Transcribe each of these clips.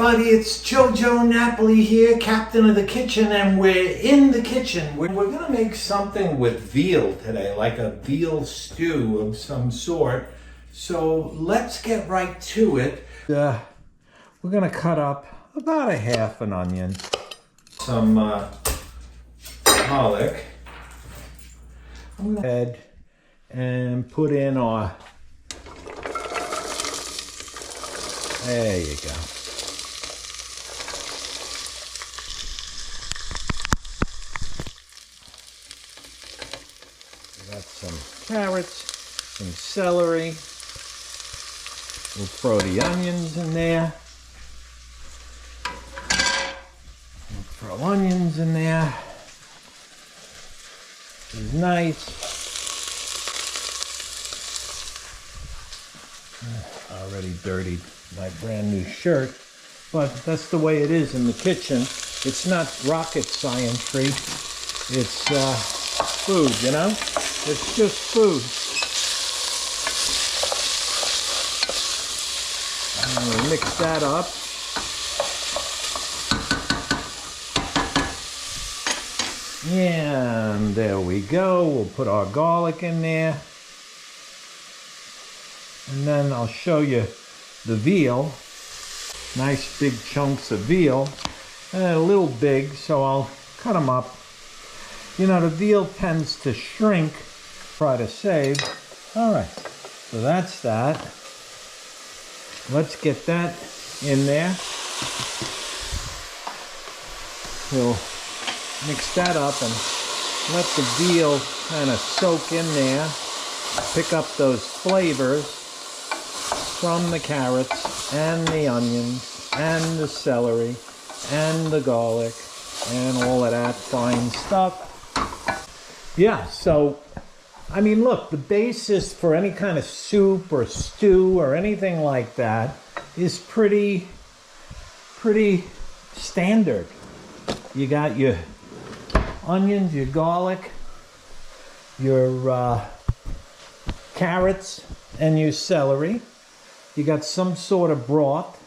everybody, it's JoJo Napoli here, captain of the kitchen, and we're in the kitchen. We're gonna make something with veal today, like a veal stew of some sort. So let's get right to it. We're gonna cut up about a half an onion, some garlic. I'm gonna add and put in our, there you go. Got some carrots, some celery. We'll throw the onions in there. We'll throw onions in there. This is nice. Already dirtied my brand new shirt, but that's the way it is in the kitchen. It's not rocket science-y. It's food, you know? It's just food. And we'll mix that up. And there we go. We'll put our garlic in there. And then I'll show you the veal. Nice big chunks of veal. And a little big, so I'll cut them up. You know, the veal tends to shrink. Try to save. All right, so that's that. Let's get that in there. We'll mix that up and let the veal kind of soak in there. Pick up those flavors from the carrots and the onions and the celery and the garlic and all of that fine stuff. Yeah, so I mean, look, the basis for any kind of soup or stew or anything like that is pretty standard. You got your onions, your garlic, your carrots, and your celery. You got some sort of broth.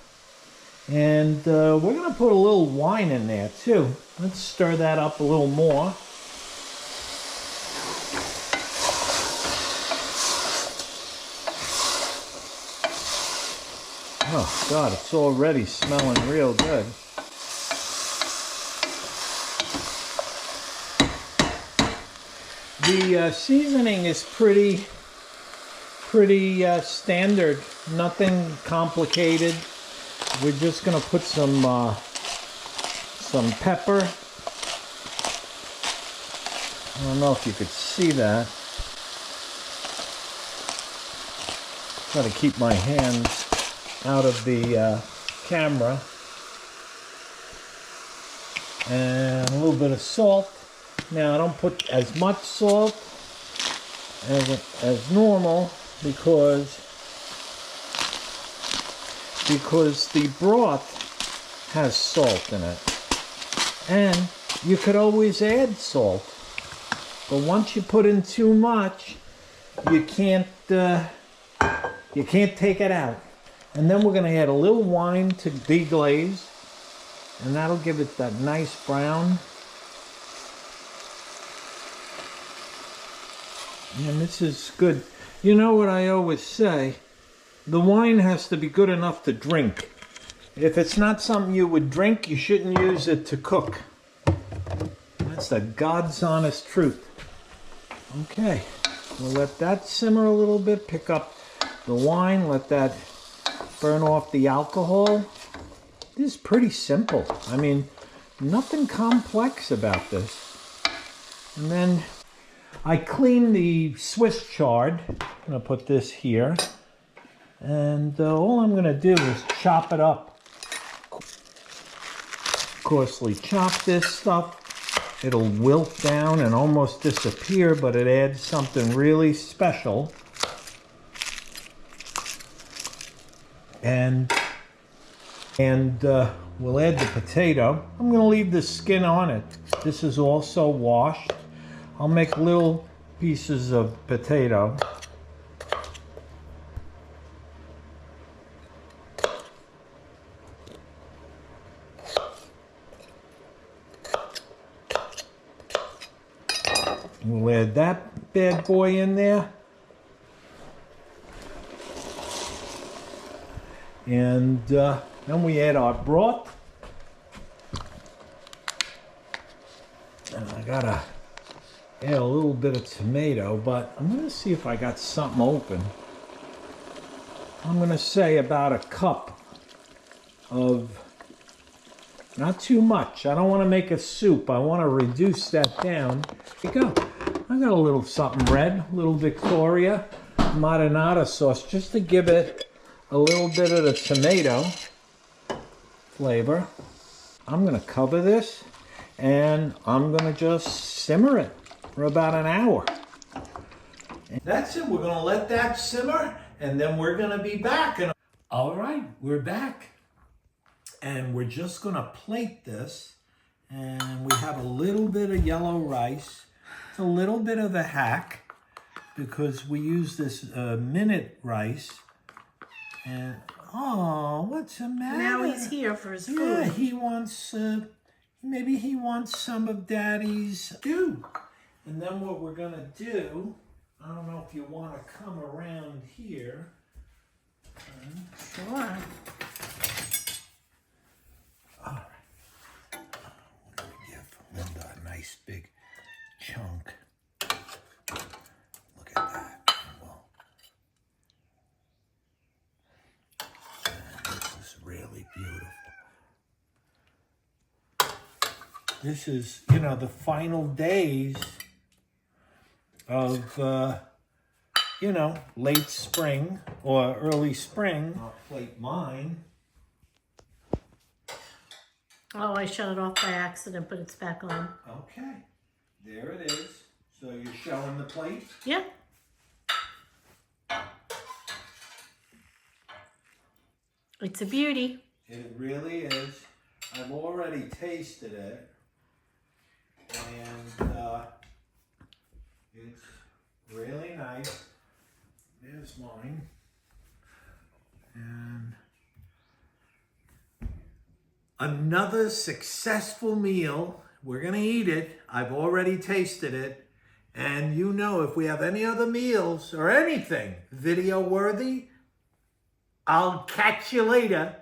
And we're going to put a little wine in there, too. Let's stir that up a little more. Oh, God, it's already smelling real good. The seasoning is pretty standard, nothing complicated. We're just going to put some pepper. I don't know if you could see that. Try to keep my hands out of the camera. And a little bit of salt. Now I don't put as much salt as normal because the broth has salt in it. And you could always add salt. But once you put in too much, you can't take it out. And then we're going to add a little wine to deglaze, and that'll give it that nice brown. And this is good. You know what I always say? The wine has to be good enough to drink. If it's not something you would drink, you shouldn't use it to cook. That's the God's honest truth. Okay, we'll let that simmer a little bit, pick up the wine, let that burn off the alcohol. This is pretty simple. I mean, nothing complex about this. And then I clean the Swiss chard. I'm going to put this here. And all I'm going to do is chop it up. Coarsely chop this stuff. It'll wilt down and almost disappear, but it adds something really special. And we'll add the potato. I'm going to leave the skin on it. This is also washed. I'll make little pieces of potato. We'll add that bad boy in there. And then we add our broth. And I gotta add a little bit of tomato, but I'm gonna see if I got something open. I'm gonna say about a cup of, not too much. I don't want to make a soup. I want to reduce that down. Here you go. I got a little something red, a little Victoria marinara sauce, just to give it a little bit of the tomato flavor. I'm gonna cover this and I'm gonna just simmer it for about an hour. That's it. We're gonna let that simmer and then we're gonna be back. All right, we're back. And we're just gonna plate this. And we have a little bit of yellow rice. It's a little bit of a hack because we use this minute rice. And, oh, what's the matter? Now he's here for his food. Yeah, he wants, maybe he wants some of Daddy's stew. And then what we're gonna do, I don't know if you wanna come around here. Sure. All right. I'm gonna give Linda a nice big chunk. Look at that. Well, and this is really beautiful. This is, you know, the final days of, you know, late spring or early spring. I'll plate mine. Oh, I shut it off by accident, but it's back on. Okay, there it is. So you're showing the plate? Yeah. It's a beauty. It really is. I've already tasted it. And it's really nice. There's mine. And another successful meal. We're gonna eat it. I've already tasted it. And you know, if we have any other meals or anything video worthy, I'll catch you later.